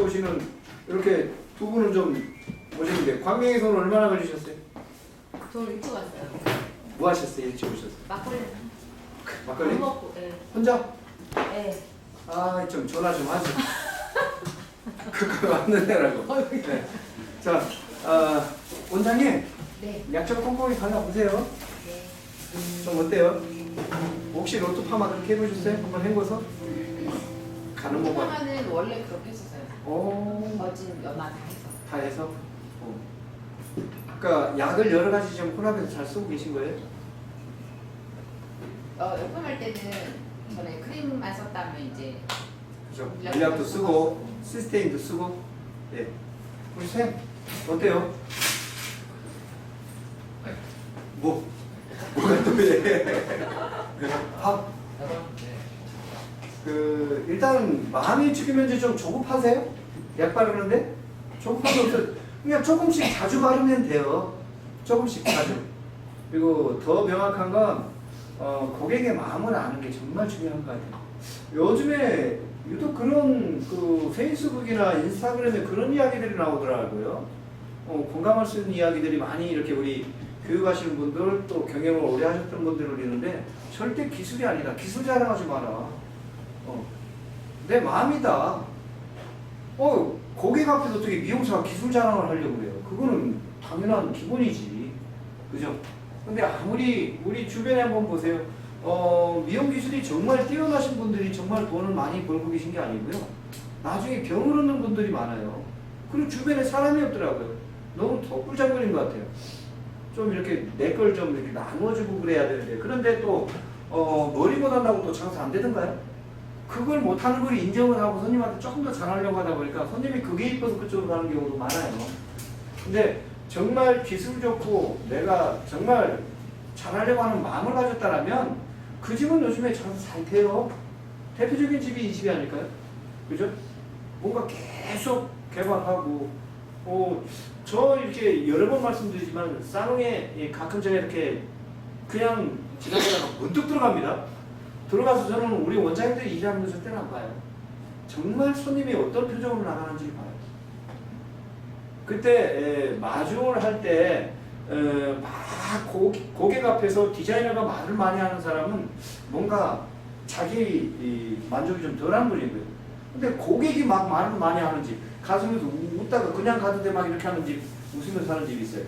오시는 이렇게 두 분은 좀 오시는데 광명에서는 얼마나 걸리셨어요? 저 일찍 왔어요. 뭐 하셨어요? 일찍 오셨어요? 막걸리. 막걸리? 밥 먹고. 네. 혼자? 네. 아, 좀 전화 좀 하죠. 그거 왔는 데라고. 네. 자, 원장님, 네. 약점 꼼꼼히 발라보세요. 네. 좀 어때요? 혹시 로또 파마 그렇게 해보셨어요? 한번 헹궈서? 가는 거만. 하면은 원래 그렇게 했었어요. 오, 거진 연화 다 해서. 다 해서? 그러니까 약을 여러 가지 좀 혼합해서 잘 쓰고 계신 거예요? 열펌할 때는 전에 크림만 썼다면 이제 그죠? 물약도 쓰고 시스테인도 쓰고. 예. 우리 쌤 어때요? 뭐가 또 왜? 아, 일단 마음이 지금 현재 좀 조급하세요? 약 바르는데? 조급함이 없어요. 그냥 조금씩 자주 바르면 돼요. 조금씩 자주. 그리고 더 명확한 건 고객의 마음을 아는 게 정말 중요한 것 같아요. 요즘에 유독 그런 페이스북이나 인스타그램에 그런 이야기들이 나오더라고요. 공감할 수 있는 이야기들이 많이 이렇게 우리 교육하시는 분들 또 경영을 오래 하셨던 분들을 있는데 절대 기술이 아니다. 기술 자랑하지 마라. 내 마음이다. 고객 앞에서 어떻게 미용사가 기술 자랑을 하려고 그래요. 그거는 당연한 기본이지. 그죠? 근데 아무리 우리 주변에 한번 보세요. 미용 기술이 정말 뛰어나신 분들이 정말 돈을 많이 벌고 계신 게 아니고요. 나중에 병을 얻는 분들이 많아요. 그리고 주변에 사람이 없더라고요. 너무 덕불장군인 것 같아요. 좀 이렇게 내 걸 좀 이렇게 나눠주고 그래야 되는데. 그런데 또, 머리 못한다고 또 장사 안 되던가요? 그걸 못하는 걸 인정을 하고 손님한테 조금 더 잘하려고 하다 보니까 손님이 그게 이뻐서 그쪽으로 가는 경우도 많아요. 근데 정말 기술 좋고 내가 정말 잘하려고 하는 마음을 가졌다라면 그 집은 요즘에 장사 잘 돼요. 대표적인 집이 이 집이 아닐까요? 그죠? 뭔가 계속 개발하고, 저 이렇게 여러 번 말씀드리지만 사롱에 가끔 제가 이렇게 그냥 지나가다가 문득 들어갑니다. 들어가서 저는 우리 원장님들이 일하는 거 절대로 안 봐요. 정말 손님이 어떤 표정으로 나가는지 봐요. 그때 마중을 할 때 막 고객 앞에서 디자이너가 말을 많이 하는 사람은 뭔가 자기 만족이 좀 덜한 분이고요. 근데 고객이 막 말을 많이 하는 집, 가슴에서 웃다가 그냥 가는데 막 이렇게 하는 집, 웃으면서 사는 집이 있어요.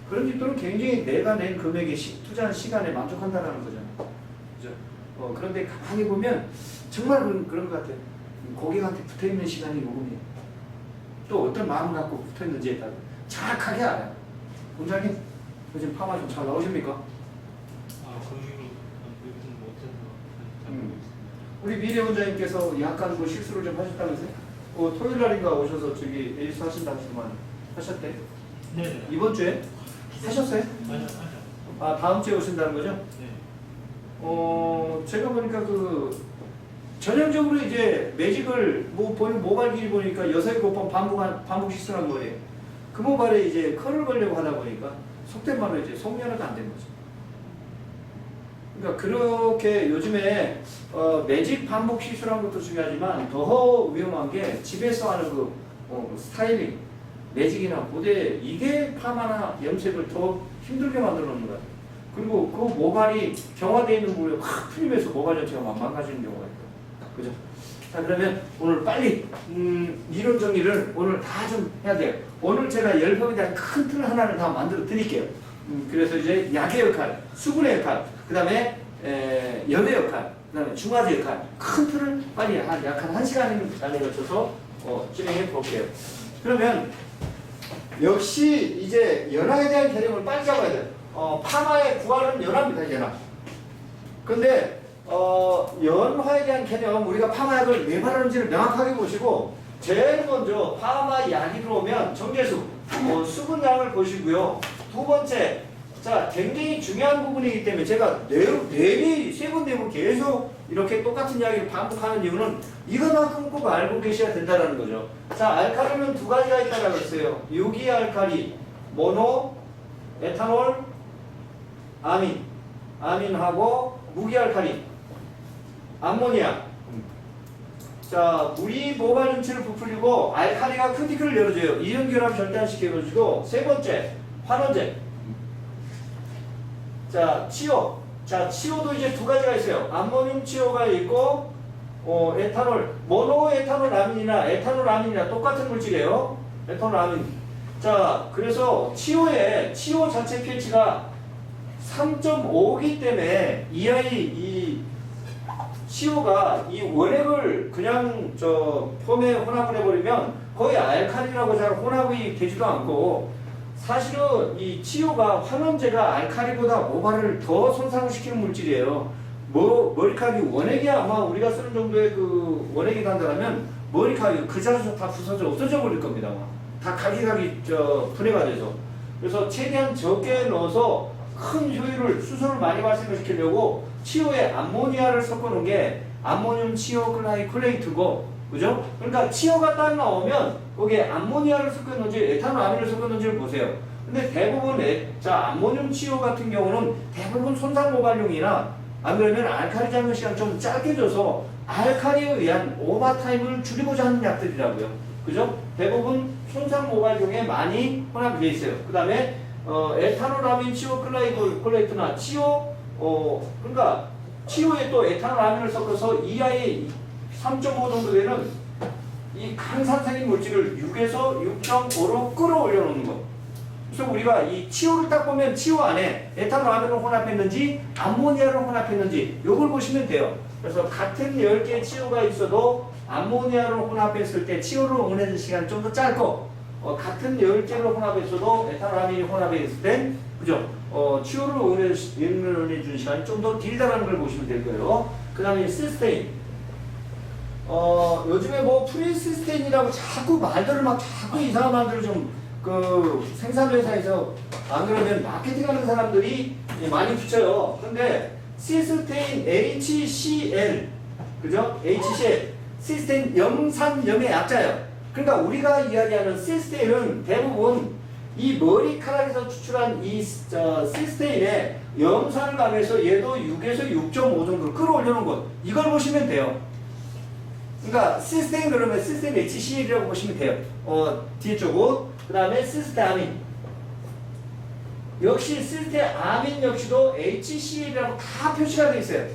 그런 집들은 굉장히 내가 낸 금액에 투자한 시간에 만족한다는 거잖아요. 그죠? 그런데 가만히 보면 정말 그런 것 같아요. 고객한테 붙어있는 시간이 요금이에요. 또 어떤 마음을 갖고 붙어있는지에 따라 정확하게 알아요. 원장님, 요즘 파마 좀 잘 나오십니까? 거기로 요즘 못해서 우리 미래 원장님께서 약간 뭐 실수를 좀 하셨다면서요? 토요일 날인가 오셔서 저기 에이스 하신다고 하시더만 하셨대? 네네. 이번 주에? 하셨어요? 맞아. 아, 다음 주에 오신다는 거죠? 네. 제가 보니까 전형적으로 이제 매직을 보는 모발 길이 보니까 6-7번 반복 시술한 거예요. 그 모발에 이제 컬을 걸려고 하다 보니까 속된 말로 이제 속연화가 안 된 거죠. 그러니까 그렇게 요즘에 매직 반복 시술한 것도 중요하지만 더 위험한 게 집에서 하는 스타일링, 매직이나 모델, 이게 파마나 염색을 더 힘들게 만들어 놓는 거예요. 그리고 그 모발이 경화되어 있는 부분에 확 풀리면서 모발 전체가 망가지는 경우가 있어요. 그죠? 자, 그러면 오늘 빨리 이론 정리를 오늘 다 좀 해야 돼요. 오늘 제가 열펌에 대한 큰 틀 하나를 다 만들어 드릴게요. 그래서 이제 약의 역할, 수분의 역할, 그 다음에 염의 역할, 그 다음에 중화제 역할, 큰 틀을 빨리 약 한 1시간 안에 걸쳐서 진행해 볼게요. 그러면 역시 이제 연화에 대한 개념을 빨리 잡아야 돼요. 파마의 구활은 연화입니다, 연화. 근데 연화에 대한 개념, 우리가 파마약을 왜 바르는지를 명확하게 보시고, 제일 먼저 파마 약이 들어오면 정제수, 수분량을 보시고요. 두 번째, 자, 굉장히 중요한 부분이기 때문에 제가 3번 계속 이렇게 똑같은 이야기를 반복하는 이유는 이것만큼 꼭 알고 계셔야 된다는 거죠. 자, 알칼리는 두 가지가 있다고 그랬어요. 유기알칼리, 모노, 에탄올, 아민하고 무기알칼리, 암모니아. 자, 물이 모발 전체를 부풀리고 알칼리가 크티클을 열어줘요. 이온 결합 절단시켜가지고 세 번째 환원제. 자, 치오. 자, 치오도 이제 두 가지가 있어요. 암모늄 치오가 있고 에탄올, 모노에탄올아민이나 에탄올아민이나 똑같은 물질이에요. 에탄올아민. 자, 그래서 치오 자체 pH가 3.5기 때문에 이 치오가 이 원액을 그냥 폼에 혼합을 해버리면 거의 알칼리라고 잘 혼합이 되지도 않고, 사실은 이 치오가 환원제가 알칼리보다 모발을 더 손상시키는 물질이에요. 머리카락이 원액이 아마 우리가 쓰는 정도의 그 원액이 단다면 머리카락이 그 자리에서 다 부서져 없어져 버릴 겁니다. 다 각이 분해가 돼서. 그래서 최대한 적게 넣어서 큰 효율을, 수소를 많이 발생을 시키려고 치오에 암모니아를 섞어 놓은 게 암모늄 치오 클라이콜레이트고, 그죠? 그러니까 치오가 딱 나오면 거기에 암모니아를 섞어 놓은지 에탄올아민을 섞어 놓은지를 보세요. 근데 대부분 암모늄 치오 같은 경우는 대부분 손상 모발용이나 안 그러면 알칼리 잡는 시간 좀 짧게 줘서 알칼리에 의한 오버타임을 줄이고자 하는 약들이라고요. 그죠? 대부분 손상 모발용에 많이 혼합이 되어 있어요. 그 다음에 에탄올아민 치오 클라이콜레이트나 치오 그러니까 치오에 또 에탄올아민을 섞어서 EI에 3.5 정도 되는 이 강산성인 물질을 6에서 6.5로 끌어올려 놓는 거. 그래서 우리가 이 치오를 딱 보면 치오 안에 에탄올아민을 혼합했는지 암모니아를 혼합했는지 요걸 보시면 돼요. 그래서 같은 10개의 치오가 있어도 암모니아를 혼합했을 때 치오를 응원해주는 시간이 좀 더 짧고, 같은 10개를 혼합했어도 에탄올아민이 혼합했을 땐 그죠? 치오를 응원해주는 시간이 좀 더 길다라는 걸 보시면 될 거예요. 그 다음에 시스테인. 요즘에 뭐 프리시스테인이라고 자꾸 말들을 막 자꾸 이상한 말들을 생산회사에서 안 그러면 마케팅하는 사람들이 많이 붙여요. 근데 시스테인 HCl, 그죠? HCl, 시스테인 염산염의 약자예요. 그러니까 우리가 이야기하는 시스테인은 대부분 이 머리카락에서 추출한 이 시스테인에 염산을 가면서 얘도 6에서 6.5 정도로 끌어올려놓은 것, 이걸 보시면 돼요. 그러니까 시스테인 그러면 시스테인 HCl이라고 보시면 돼요. 뒤에 쪽은. 그 다음에 시스테아민. 역시 시스테아민 역시도 HCl이라고 다 표시가 되어 있어요.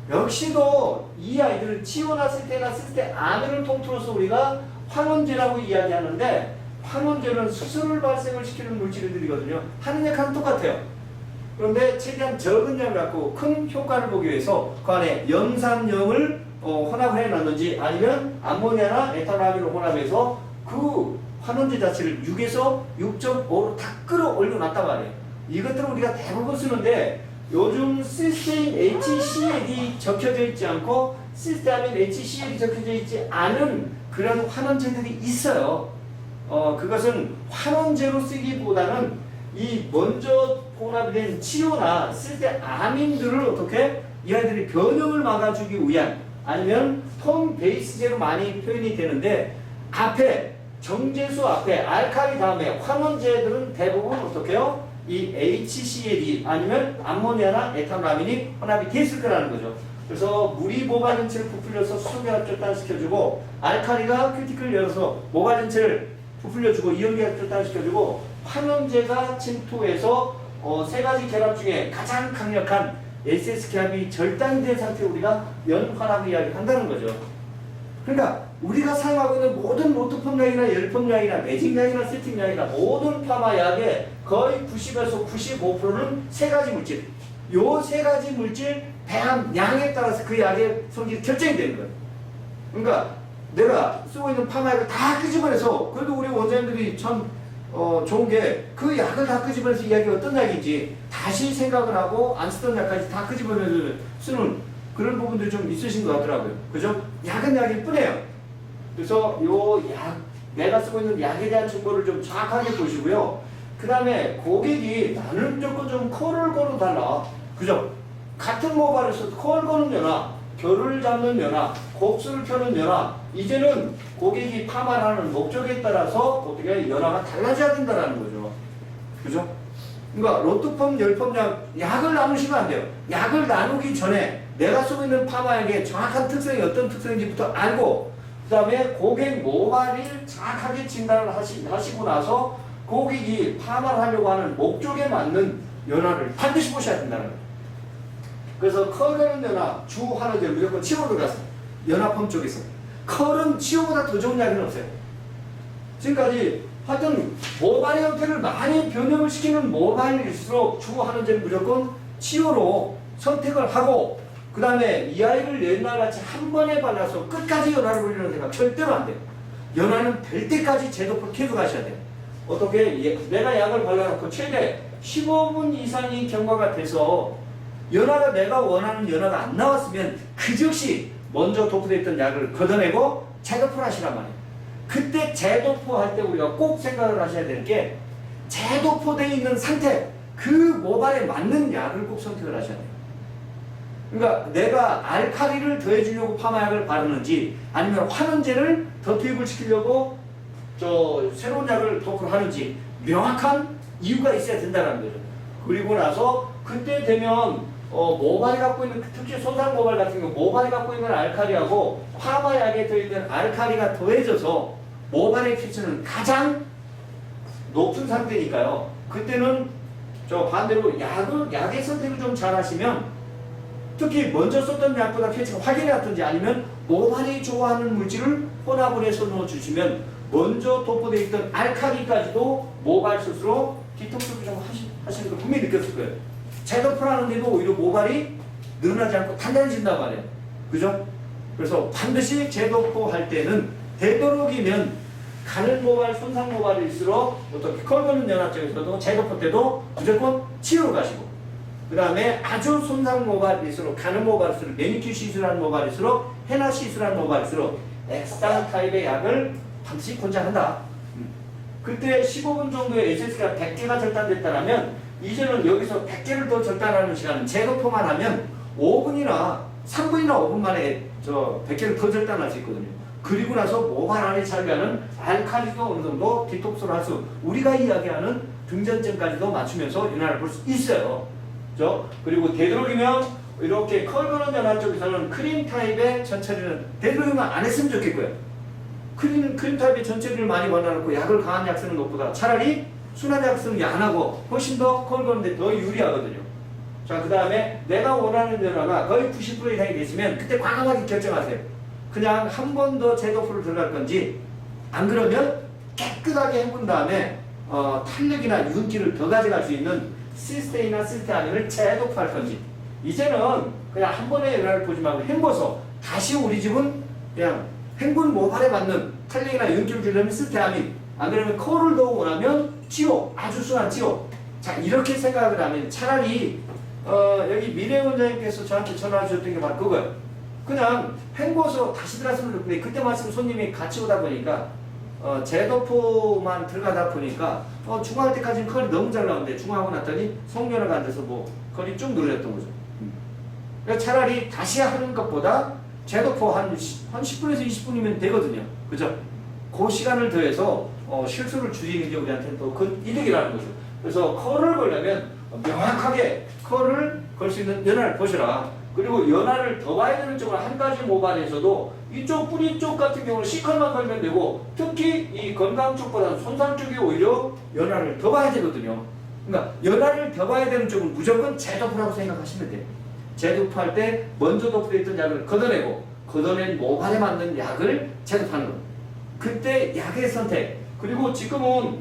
역시도 이 아이들은 치오나 시스테아민을 통틀어서 우리가 환원제라고 이야기하는데, 환원제는 수소를 발생을 시키는 물질들이거든요. 하는 역할은 똑같아요. 그런데 최대한 적은 양을 갖고 큰 효과를 보기 위해서 그 안에 염산염을 혼합을 해놨는지 아니면 암모니아나 에탄올아민을 혼합해서 그 환원제 자체를 6에서 6.5로 다 끌어올려 놨단 말이에요. 이것들은 우리가 대부분 쓰는데 요즘 시스테인 HCl이 적혀져 있지 않고 시스테아민 HCl이 적혀져 있지 않은 그런 환원제들이 있어요. 그것은 환원제로 쓰기보다는 이 먼저 혼합이 된 치오나 시스테아민들을 어떻게 이 아이들이 변형을 막아주기 위한, 아니면 톤 베이스제로 많이 표현이 되는데, 앞에 정제수 앞에 알칼리 다음에 환원제들은 대부분 어떻게 해요? 이 HCl이 아니면 암모니아나 에탄올아민이 혼합이 됐을 거라는 거죠. 그래서 물이 모발 전체를 부풀려서 수소결합 절단시켜주고, 알칼리가 큐티클 열어서 모발 전체를 부풀려주고 이온결합 절단시켜주고, 환원제가 침투해서 세 가지 결합 중에 가장 강력한 SS 결합이 절단된 상태로 우리가 연환합을 이야기한다는 거죠. 그러니까 우리가 사용하고 있는 모든 로트펌약이나 열펌약이나 매직약이나 세팅약이나 모든 파마약의 거의 90에서 95%는 세 가지 물질. 요 세 가지 물질 배합 양에 따라서 그 약의 성질이 결정이 되는 거예요. 그러니까 내가 쓰고 있는 파마약을 다 끄집어내서, 그래도 우리 원장님들이 참 좋은 게 그 약을 다 끄집어내서 이 약이 어떤 약인지 다시 생각을 하고 안 쓰던 약까지 다 끄집어내서 쓰는 그런 부분들이 좀 있으신 것 같더라고요. 그죠? 약은 약일 뿐이에요. 그래서 요 약, 내가 쓰고 있는 약에 대한 정보를 좀 정확하게 보시고요. 그 다음에 고객이 나는 조금 좀 콜을 거는 달라. 그죠? 같은 모발에서 콜 거는 연화, 결을 잡는 연화, 곡수를 펴는 연화, 이제는 고객이 파마를 하는 목적에 따라서 어떻게 연화가 달라져야 된다는 거죠. 그죠? 그러니까 로트펌, 열펌 약을 나누시면 안 돼요. 약을 나누기 전에 내가 쓰고 있는 파마약의 정확한 특성이 어떤 특성인지부터 알고, 다음에 고객 모발을 정확하게 진단을 하시고 나서 고객이 파마를 하려고 하는 목적에 맞는 연화를 반드시 보셔야 된다는 거예요. 그래서 컬 거는 연화, 주 하는 데 무조건 치료 들어갔어요. 연화펌 쪽에서. 컬은 치료보다 더 좋은 약은 없어요. 지금까지 하여튼 모발의 형태를 많이 변형을 시키는 모발일수록 주 하는 데는 무조건 치료로 선택을 하고 그 다음에 이 아이를 옛날같이 한 번에 발라서 끝까지 연화를 보이려는 생각 절대로 안 돼요. 연화는 될 때까지 제도를 계속 하셔야 돼요. 어떻게 내가 약을 발라놓고 최대 15분 이상이 경과가 돼서 연화가 내가 원하는 연화가 안 나왔으면 그 즉시 먼저 도포됐던 약을 걷어내고 재도포를 하시란 말이에요. 그때 재도포할 때 우리가 꼭 생각을 하셔야 될 게 재도포되어 있는 상태 그 모발에 맞는 약을 꼭 선택을 하셔야 돼요. 그러니까 내가 알칼리를 더해주려고 파마약을 바르는지 아니면 환원제를 더 투입을 시키려고 새로운 약을 도포를 하는지 명확한 이유가 있어야 된다는 거죠. 그리고 나서 그때 되면 모발이 갖고 있는 특히 손상 모발 같은 경우 모발이 갖고 있는 알칼리하고 파마약에 들어있는 알칼리가 더해져서 모발의 pH는 가장 높은 상태니까요. 그때는 반대로 약의 선택을 좀 잘 하시면 특히 먼저 썼던 약보다 pH가 확연히 낮든지 아니면 모발이 좋아하는 물질을 혼합을 해서 넣어주시면 먼저 도포되어 있던 알칼리까지도 모발 스스로 디톡스를 좀 하시는 걸 분명히 느꼈을 거예요. 재도포를 하는데도 오히려 모발이 늘어나지 않고 단단해진단 말이에요. 그죠? 그래서 반드시 재도포할 때는 되도록이면 가는 모발, 손상 모발일수록 어떻게 컬 거는 연화 쪽에서도 재도포 때도 무조건 치료로 가시고 그 다음에 아주 손상 모발일수록 가는 모발일수록 매니큐 시술한 모발일수록 헤나 시술한 모발일수록 엑스탄 타입의 약을 반드시 권장한다. 그때 15분 정도의 HS가 100개가 절단됐다면 이제는 여기서 100개를 더 절단하는 시간은 재도포만 하면 5분이나 3분이나 5분 만에 100개를 더 절단할 수 있거든요. 그리고 나서 모발 안에 자리하는 알칼리도 어느 정도 디톡스를 할 수 우리가 이야기하는 등전증까지도 맞추면서 연화를 볼 수 있어요. 그렇죠? 그리고 되도록이면 이렇게 컬 거는 연화 쪽에서는 크림 타입의 전처리는 되도록이면 안 했으면 좋겠고요. 크림 타입의 전처리를 많이 발라놓고 약을 강한 약 쓰는 것보다 차라리 순한 약 쓰는 게 안 하고 훨씬 더 컬 거는데 더 유리하거든요. 자, 그 다음에 내가 원하는 연화가 거의 90% 이상이 됐으면 그때 과감하게 결정하세요. 그냥 한 번 더 재도포를 들어갈 건지 안 그러면 깨끗하게 해본 다음에 탄력이나 윤기를 더 가져갈 수 있는 시스테인이나 시스테아민을 재도포할 건지 이제는 그냥 한 번에 연화를 보지 말고 헹궈서 다시 우리 집은 그냥 헹군 모발에 맞는 탄력이나 윤기를 주려면 시스테아민 안 그러면 컬을 더 원하면 지오 아주 순한 지오 자 이렇게 생각을 하면 차라리 여기 미래 원장님께서 저한테 전화 주셨던 게 바로 그거예요. 그냥 헹궈서 다시 들어갔으면 좋겠는데 그때 말씀 손님이 같이 오다 보니까 재도포만 들어가다 보니까 중화할 때까지는 컬이 너무 잘 나오는데 중화하고 났더니 성연화가 안 돼서 컬이 쭉 늘어졌던 거죠. 그러니까 차라리 다시 하는 것보다 재도포 한 10분에서 20분이면 되거든요. 그죠? 그 시간을 더해서 실수를 줄이는 게 우리한테는 또 큰 이득이라는 거죠. 그래서 컬을 걸려면 명확하게 컬을 걸 수 있는 연화를 보셔라. 그리고 연화를 더 봐야 되는 쪽은 한 가지 모발에서도 이쪽 뿌리 쪽 같은 경우는 C컬만 걸면 되고 특히 이 건강 쪽보다 손상 쪽이 오히려 연화를 더 봐야 되거든요. 그러니까 연화를 더 봐야 되는 쪽은 무조건 재도포라고 생각하시면 돼요. 재도포할 때 먼저 도포되어 있던 약을 걷어내고 걷어낸 모발에 맞는 약을 재도포하는 겁니다. 그때 약의 선택 그리고 지금은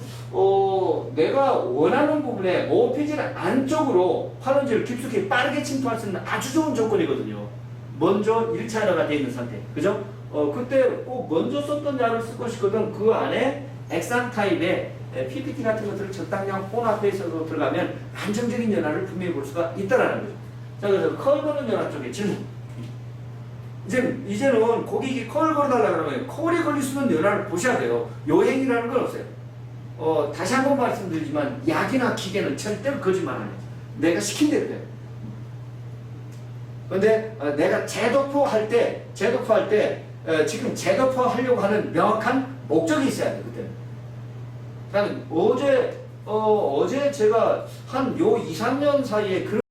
내가 원하는 부분에 모피질 안쪽으로 환원제를 깊숙이 빠르게 침투할 수 있는 아주 좋은 조건이거든요. 먼저 1차 연화가 되어 있는 상태. 그죠? 그때 꼭 먼저 썼던 약을 쓸 것이거든 그 안에 엑산 타입의 PPT 같은 것들을 적당량 혼합해서 들어가면 안정적인 연화를 분명히 볼 수가 있다라는 거죠. 자, 그래서 컬 거는 연화 쪽에 질문. 이제는 고객이 컬 걸어달라 그러면 컬이 걸릴 수 있는 연화를 보셔야 돼요. 요행이라는 건 없어요. 다시 한번 말씀드리지만 약이나 기계는 절대로 거짓말 안 해요. 내가 시킨 대로 돼요. 그런데 내가 재도포할 때 지금 재도포 하려고 하는 명확한 목적이 있어야 돼요. 그때는. 어제 제가 한 2, 3년 사이에